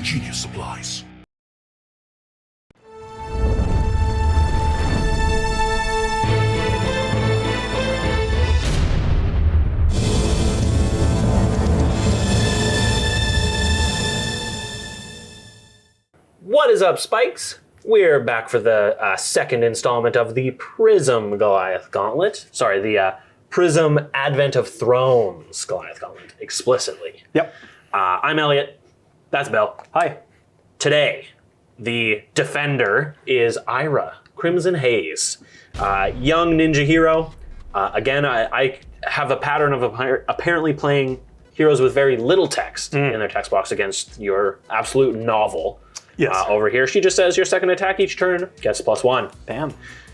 Genius supplies. What is up, Spikes? We're back for the second installment of the Prism Goliath Gauntlet. Sorry, the Prism Advent of Thrones Goliath Gauntlet, explicitly. Yep. I'm Eliot. That's Bell. Hi. Today, the defender is Ira, Crimson Haze. Young ninja hero. Again, I have a pattern of apparently playing heroes with very little text in their text box against your absolute novel. Yes. Over here, she just says your second attack each turn gets +1. Bam.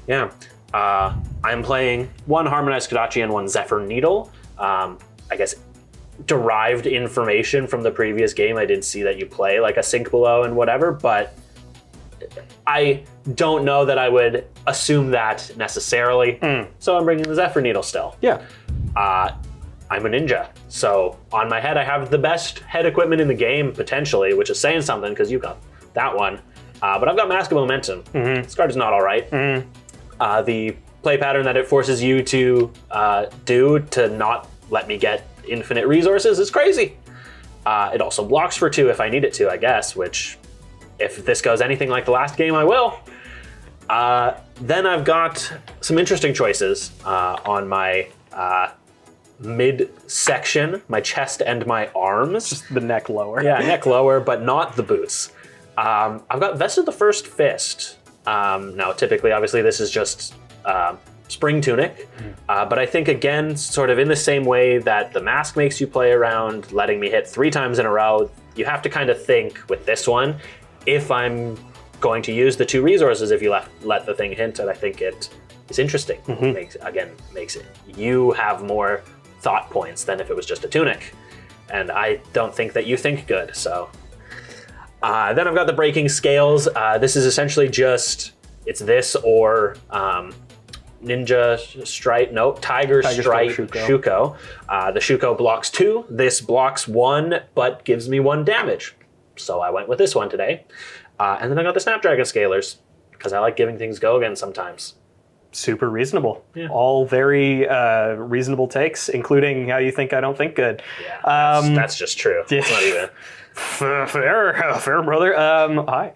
Yeah. I'm playing one Harmonized Kodachi and one Zephyr Needle. I guess derived information from the previous game. I did see that you play like a Sink Below and whatever, but I don't know that I would assume that necessarily. So I'm bringing the Zephyr Needle still. Yeah. I'm a ninja, so on my head I have the best head equipment in the game, potentially, which is saying something because you got that one. But I've got Mask of Momentum. This card is not all right. The play pattern that it forces you to do to not let me get infinite resources is crazy. It also blocks for 2 if I need it to, I guess, which if this goes anything like the last game, I will. Then I've got some interesting choices on my mid-section, my chest and my arms. Just the neck lower. Yeah, neck lower, but not the boots. I've got Vested the First Fist. Now, typically, obviously, this is just Spring Tunic, but I think, again, sort of in the same way that the mask makes you play around, letting me hit 3 times in a row, you have to kind of think with this one, if I'm going to use the 2 resources, if you let the thing hint, and I think it is interesting. Makes it, you have more thought points than if it was just a tunic, and I don't think that you think good, so... then I've got the Breaking Scales. This is essentially just, it's this or Ninja Strike, Tiger Strike Shuko. The Shuko blocks 2, this blocks 1, but gives me 1 damage. So I went with this one today. And then I got the Snapdragon Scalers, because I like giving things go again sometimes. Super reasonable. Yeah. All very reasonable takes, including how you think I don't think good. Yeah, that's just true. Yeah. It's not even... Fair, brother. Hi.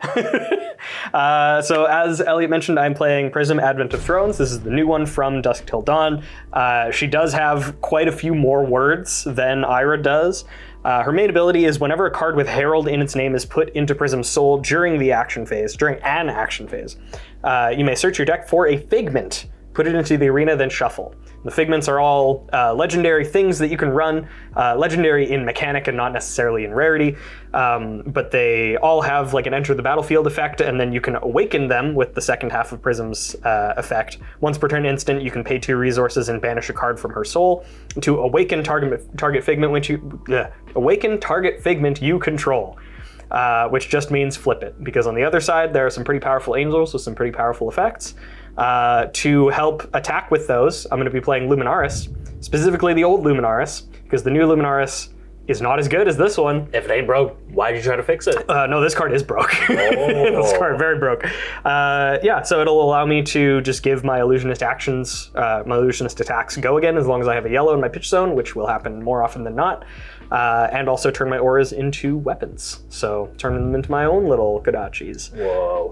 So as Eliot mentioned, I'm playing Prism Advent of Thrones. This is the new one from Dusk Till Dawn. She does have quite a few more words than Ira does. Her main ability is whenever a card with Herald in its name is put into Prism's soul during an action phase, you may search your deck for a Figment, put it into the arena, then shuffle. The Figments are all legendary things that you can run, legendary in mechanic and not necessarily in rarity, but they all have like an enter the battlefield effect, and then you can awaken them with the second half of Prism's effect. Once per turn instant, you can pay 2 resources and banish a card from her soul to awaken target Figment you control. Which just means flip it, because on the other side there are some pretty powerful angels with some pretty powerful effects. To help attack with those, I'm going to be playing Luminaris, specifically the old Luminaris, because the new Luminaris is not as good as this one. If it ain't broke, why'd you try to fix it? No, this card is broke. Oh. This card very broke. Yeah, so it'll allow me to just give my illusionist actions, my illusionist attacks go again as long as I have a yellow in my pitch zone, which will happen more often than not. And also turn my auras into weapons. So turning them into my own little Kodachis. Whoa.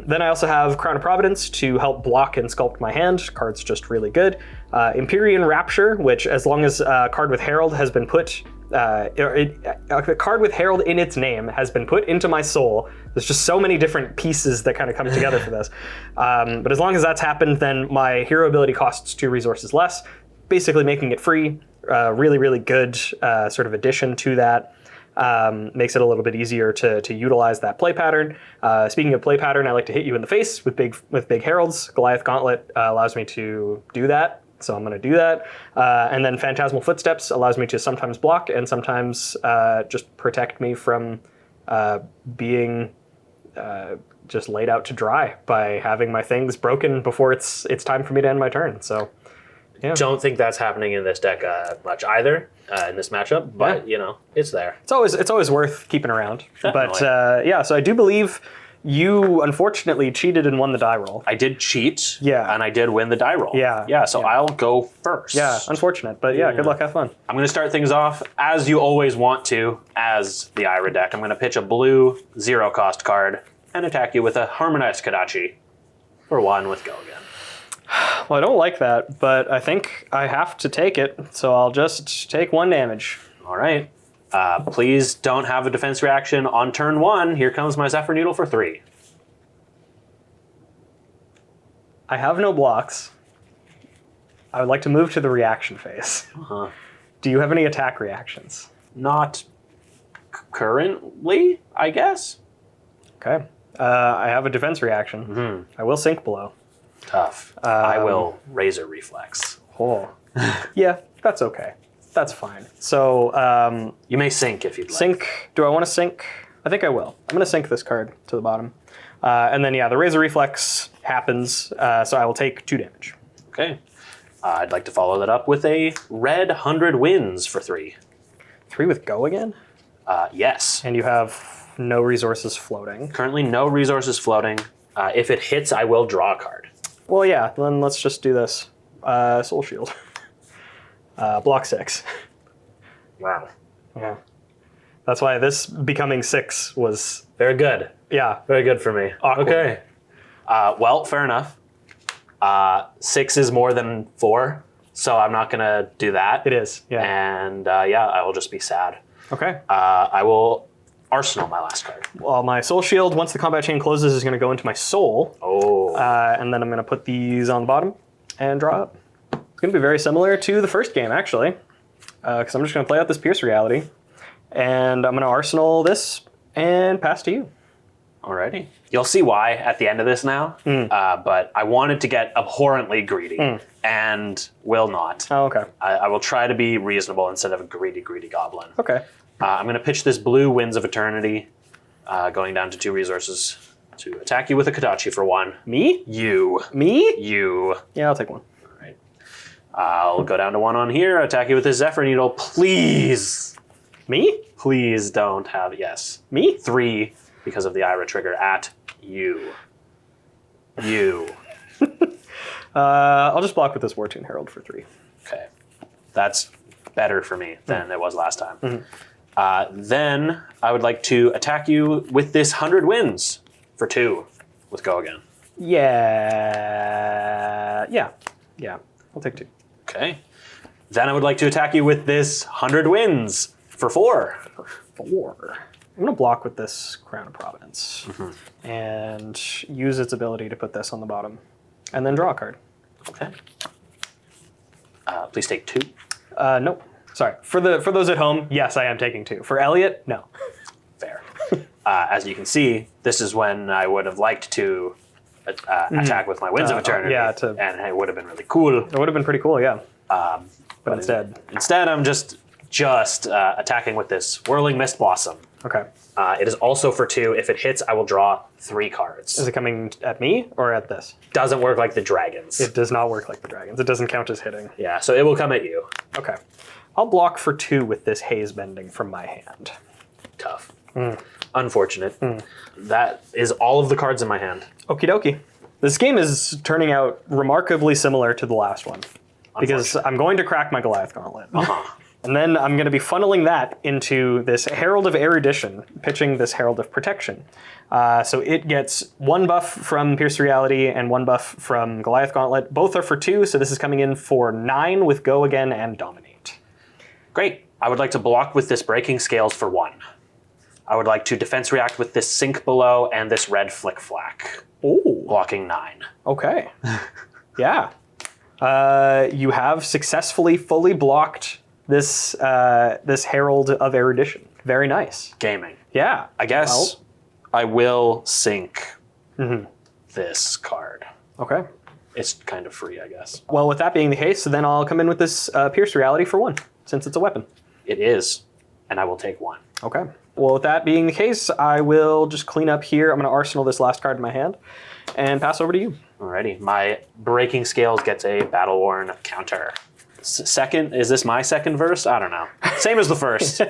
Then I also have Crown of Providence to help block and sculpt my hand. Card's just really good. Empyrean Rapture, which as long as a card with Herald has been put, a card with Herald in its name has been put into my soul. There's just so many different pieces that kind of come together for this. But as long as that's happened, then my hero ability costs 2 resources less, basically making it free. Really, really good sort of addition to that. Makes it a little bit easier to utilize that play pattern. Speaking of play pattern, I like to hit you in the face with big heralds. Goliath Gauntlet allows me to do that, so I'm going to do that. And then Phantasmal Footsteps allows me to sometimes block and sometimes just protect me from being just laid out to dry by having my things broken before it's time for me to end my turn. So Yeah. Don't think that's happening in this deck much either in this matchup, but you know, it's there. It's always worth keeping around. Definitely. But yeah, so I do believe you unfortunately cheated and won the die roll. I did cheat, Yeah. and I did win the die roll. Yeah. So I'll go first. Yeah, unfortunate, but yeah, good luck, have fun. I'm going to start things off as you always want to, as the Ira deck. I'm going to pitch a blue 0-cost card and attack you with a Harmonized Kodachi for 1 with go again. Well, I don't like that, but I think I have to take it, so I'll just take 1 damage. All right. Please don't have a defense reaction on turn 1. Here comes my Zephyr Needle for 3. I have no blocks. I would like to move to the reaction phase. Uh-huh. Do you have any attack reactions? Not currently, I guess. Okay. I have a defense reaction. I will sink below. Tough. I will Razor Reflex. Oh. Yeah, that's okay. That's fine. So, You may sink if you'd like. sink. Do I want to sink? I think I will. I'm going to sink this card to the bottom. And then, yeah, the Razor Reflex happens, so I will take 2 damage. Okay. I'd like to follow that up with a red 100 wins for 3. 3 with go again? Yes. And you have no resources floating. Currently no resources floating. If it hits, I will draw a card. Well, yeah, then let's just do this. Soul Shield. Block 6. Wow. Yeah. That's why this becoming 6 was, Very good. yeah. Very good for me. Awkward. Okay. Well, fair enough. 6 is more than 4, so I'm not going to do that. It is, yeah. And yeah, I will just be sad. Okay. I will Arsenal my last card. Well, my Soul Shield, once the combat chain closes, is going to go into my soul. Oh. And then I'm going to put these on the bottom and draw up. It's going to be very similar to the first game, actually, because I'm just going to play out this Pierce Reality. And I'm going to Arsenal this and pass to you. Alrighty. You'll see why at the end of this now, but I wanted to get abhorrently greedy and will not. Oh, okay. I will try to be reasonable instead of a greedy goblin. Okay. I'm going to pitch this blue Winds of Eternity, going down to 2 resources to attack you with a Kodachi for 1. Me? You. Me? You. Yeah, I'll take 1. Alright. I'll go down to 1 on here, attack you with this Zephyr Needle. Please. Me? Please don't have, yes. Me? 3 because of the Ira trigger at you. You. I'll just block with this War Tune Herald for 3. Okay. That's better for me than it was last time. Then I would like to attack you with this 100 wins for 2 with go again. Yeah. Yeah. I'll take 2. Okay. Then I would like to attack you with this 100 wins for 4. For 4. I'm going to block with this Crown of Providence and use its ability to put this on the bottom and then draw a card. Okay. Please take 2. No. Sorry. For those at home, yes, I am taking 2. For Eliot, no. Fair. As you can see, this is when I would have liked to attack with my Winds of Eternity. yeah, and it would have been really cool. It would have been pretty cool, yeah. But Instead, I'm just attacking with this Whirling Mist Blossom. Okay. It is also for 2. If it hits, I will draw 3 cards. Is it coming at me or at this? Doesn't work like the dragons. It does not work like the dragons. It doesn't count as hitting. Yeah, so it will come at you. Okay. I'll block for 2 with this Haze Bending from my hand. Tough. Unfortunate. That is all of the cards in my hand. Okie dokie. This game is turning out remarkably similar to the last one because I'm going to crack my Goliath Gauntlet. And then I'm going to be funneling that into this Herald of Erudition, pitching this Herald of Protection. So it gets 1 buff from Pierce Reality and 1 buff from Goliath Gauntlet. Both are for 2, so this is coming in for 9 with Go Again and Dominate. Great. I would like to block with this Breaking Scales for 1. I would like to defense react with this Sink Below and this red Flick Flack. Ooh. Blocking 9. Okay. Yeah. You have successfully fully blocked this this Herald of Erudition. Very nice. Gaming. Yeah. I guess I will sink this card. Okay. It's kind of free, I guess. Well, with that being the case, then I'll come in with this Pierce Reality for 1, since it's a weapon. It is, and I will take 1. Okay. Well, with that being the case, I will just clean up here. I'm going to arsenal this last card in my hand and pass over to you. Alrighty, my Breaking Scales gets a Battle Worn counter. Second, is this my second verse? I don't know. Same as the first.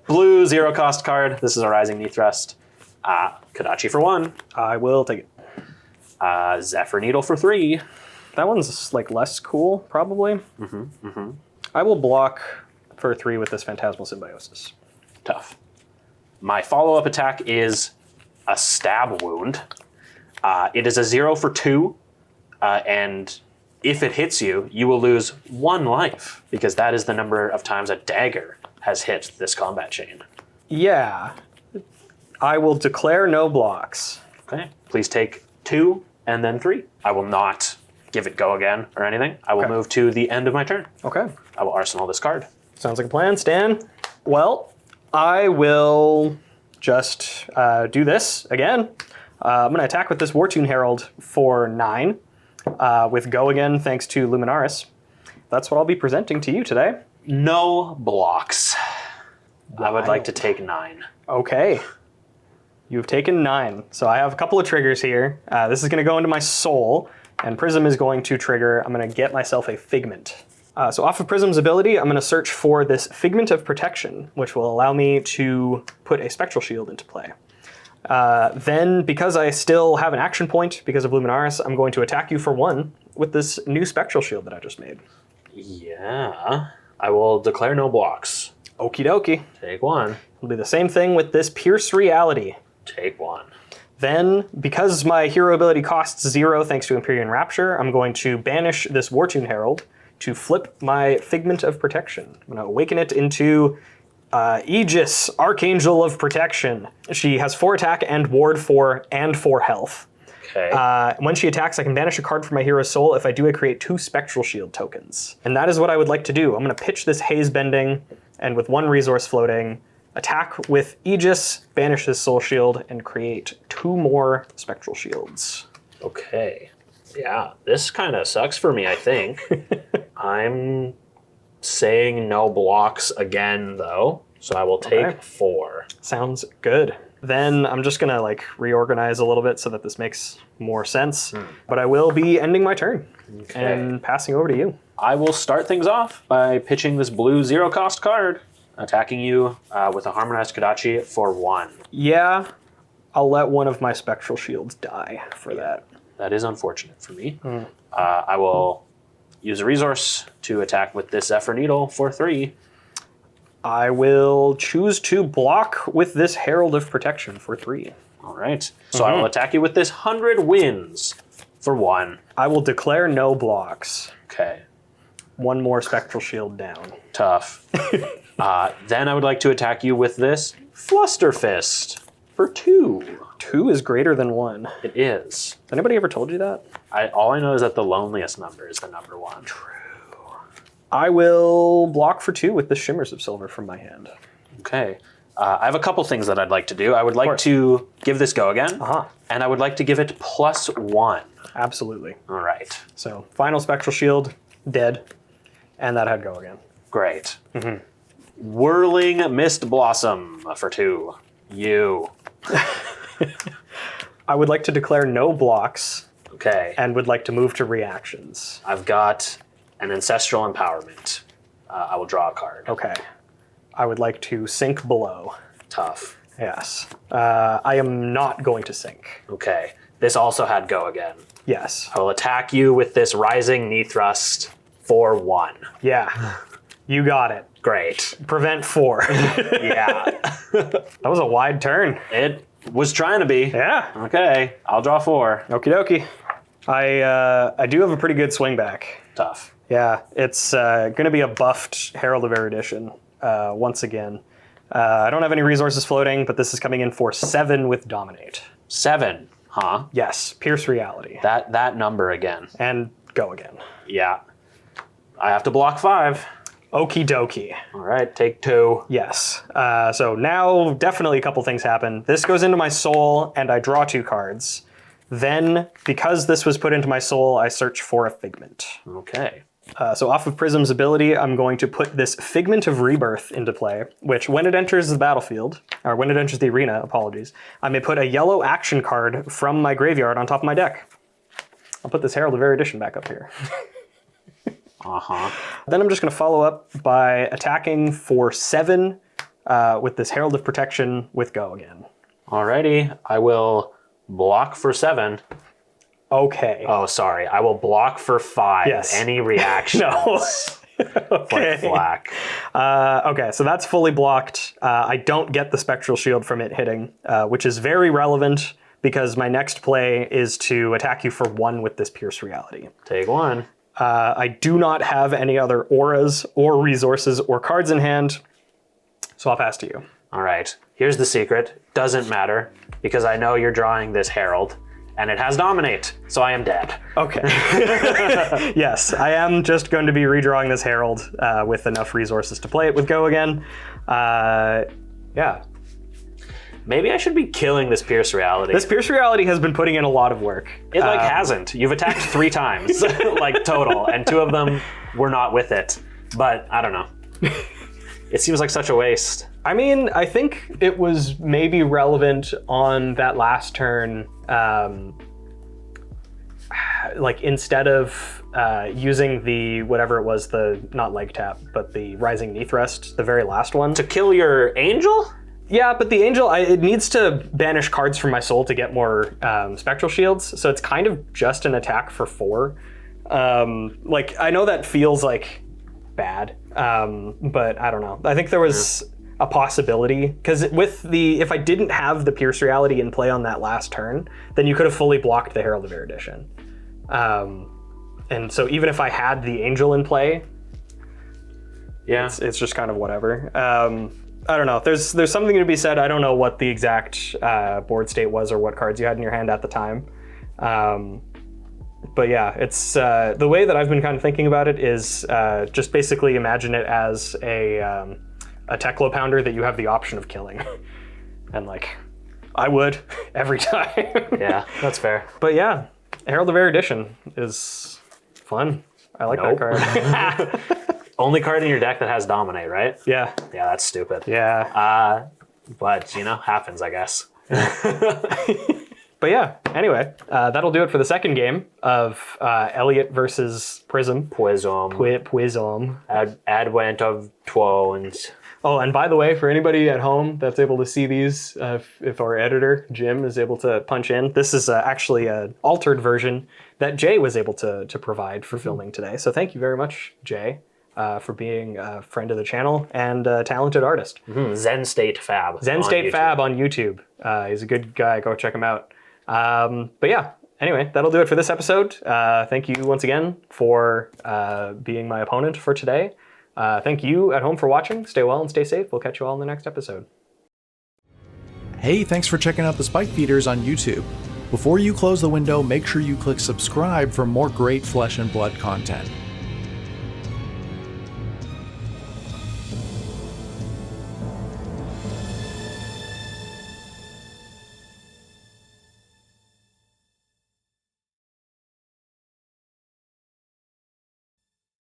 Blue, 0 cost card. This is a Rising Knee Thrust. Kodachi for 1. I will take it. Zephyr Needle for 3. That one's like less cool, probably. I will block for 3 with this Phantasmal Symbiosis. Tough. My follow-up attack is a Stab Wound. It is a 0 for 2, and if it hits you, you will lose 1 life, because that is the number of times a dagger has hit this combat chain. Yeah. I will declare no blocks. Okay. Please take 2 and then 3. I will not give it go again or anything. I will move to the end of my turn. Okay. I will arsenal this card. Sounds like a plan, Stan. Well, I will just do this again. I'm going to attack with this Wartune Herald for 9 with go again thanks to Luminaris. That's what I'll be presenting to you today. No blocks. I would like to take 9. Okay. You've taken 9. So I have a couple of triggers here. This is going to go into my soul, and Prism is going to trigger. I'm going to get myself a Figment. So off of Prism's ability, I'm going to search for this Figment of Protection, which will allow me to put a Spectral Shield into play. Then, because I still have an action point because of Luminaris, I'm going to attack you for 1 with this new Spectral Shield that I just made. Yeah. I will declare no blocks. Okie dokie. Take 1. It'll be the same thing with this Pierce Reality. Take 1. Then, because my hero ability costs 0 thanks to Empyrean Rapture, I'm going to banish this Wartune Herald to flip my Figment of Protection. I'm going to awaken it into Aegis, Archangel of Protection. She has 4 attack and ward 4 and 4 health. Okay. When she attacks, I can banish a card from my hero's soul. If I do, I create 2 Spectral Shield tokens. And that is what I would like to do. I'm going to pitch this Haze Bending, and with 1 resource floating, attack with Aegis, banish his Soul Shield, and create 2 more Spectral Shields. Okay. Yeah, this kind of sucks for me, I think. I'm saying no blocks again, though, so I will take 4. Sounds good. Then I'm just gonna like reorganize a little bit so that this makes more sense. But I will be ending my turn and passing over to you. I will start things off by pitching this blue 0 cost card, attacking you with a Harmonized Kodachi for 1. Yeah, I'll let one of my Spectral Shields die for that. That is unfortunate for me. I will use a resource to attack with this Zephyr Needle for 3. I will choose to block with this Herald of Protection for 3. All right. So I will attack you with this 100 Winds for 1. I will declare no blocks. Okay. 1 more Spectral Shield down. Tough. Then I would like to attack you with this Fluster Fist for 2. 2 is greater than 1. It is. Has anybody ever told you that? All I know is that the loneliest number is the number 1. True. I will block for 2 with the Shimmers of Silver from my hand. Okay. I have a couple things that I'd like to do. I would like to give this go again, and I would like to give it +1. Absolutely. All right. So, final Spectral Shield, dead, and that had go again. Great. Whirling Mist Blossom for 2. You. I would like to declare no blocks. Okay. And would like to move to reactions. I've got an Ancestral Empowerment. I will draw a card. Okay. I would like to sink below. Tough. Yes. I am not going to sink. Okay. This also had go again. Yes. I will attack you with this Rising Knee Thrust for 1. Yeah. You got it. Great. Prevent 4. Yeah. That was a wide turn. It was trying to be. Yeah. Okay. I'll draw 4. Okie dokie. I do have a pretty good swing back. Tough. Yeah, it's going to be a buffed Herald of Erudition once again. I don't have any resources floating, but this is coming in for 7 with Dominate. 7, huh? Yes, Pierce Reality. That number again. And go again. Yeah. I have to block 5. Okie dokie. All right, take 2. Yes. So now definitely a couple things happen. This goes into my soul, and I draw 2 cards. Then, because this was put into my soul, I search for a Figment. Okay. So off of Prism's ability, I'm going to put this Figment of Rebirth into play, which when it enters the battlefield, or when it enters the arena, apologies, I may put a yellow action card from my graveyard on top of my deck. I'll put this Herald of Erudition back up here. Then I'm just going to follow up by attacking for 7 with this Herald of Protection with Go again. Alrighty, I will block for 7. Okay. Oh, sorry. I will block for 5. Yes. Any reactions? No. Okay. Flack. Okay, so that's fully blocked. I don't get the Spectral Shield from it hitting, which is very relevant because my next play is to attack you for 1 with this Pierce Reality. Take 1. I do not have any other auras or resources or cards in hand, so I'll pass to you. All right. Here's the secret. Doesn't matter because I know you're drawing this Herald. And it has Dominate, so I am dead. Okay. Yes, I am just going to be redrawing this Herald with enough resources to play it with Go again. Yeah. Maybe I should be killing this Pierce Reality. This Pierce Reality has been putting in a lot of work. It hasn't. You've attacked 3 times, like total, and 2 of them were not with it. But I don't know. It seems like such a waste. I mean, I think it was maybe relevant on that last turn. Like instead of using the whatever it was, the not leg tap, but the Rising Knee Thrust, the very last one. To kill your Angel? Yeah, but the Angel, it needs to banish cards from my soul to get more Spectral Shields, so it's kind of just an attack for 4. Like, I know that feels like bad, but I don't know. I think there was a possibility, because if I didn't have the Pierce Reality in play on that last turn, then you could have fully blocked the Herald of Erudition. And so even if I had the Angel in play, yeah, it's just kind of whatever. I don't know. There's something to be said. I don't know what the exact board state was or what cards you had in your hand at the time. But yeah, it's the way that I've been kind of thinking about it is just basically imagine it as a Teklo Pounder that you have the option of killing. And like, I would every time. Yeah, that's fair. But yeah, Herald of Erudition is fun. I like that card. Only card in your deck that has Dominate, right? Yeah. Yeah, that's stupid. Yeah. But, happens, I guess. But yeah, anyway, that'll do it for the second game of Eliot versus Prism. Prism. Advent of Tones. Oh, and by the way, for anybody at home that's able to see these, if our editor, Jim, is able to punch in, this is actually an altered version that Jay was able to provide for filming today. So thank you very much, Jay, for being a friend of the channel and a talented artist. Zen State Fab. Zen State Fab on YouTube. He's a good guy. Go check him out. But yeah, anyway, that'll do it for this episode. Thank you once again for being my opponent for today. Thank you at home for watching. Stay well and stay safe. We'll catch you all in the next episode. Hey, thanks for checking out the Spike Feeders on YouTube. Before you close the window, make sure you click subscribe for more great Flesh and Blood content.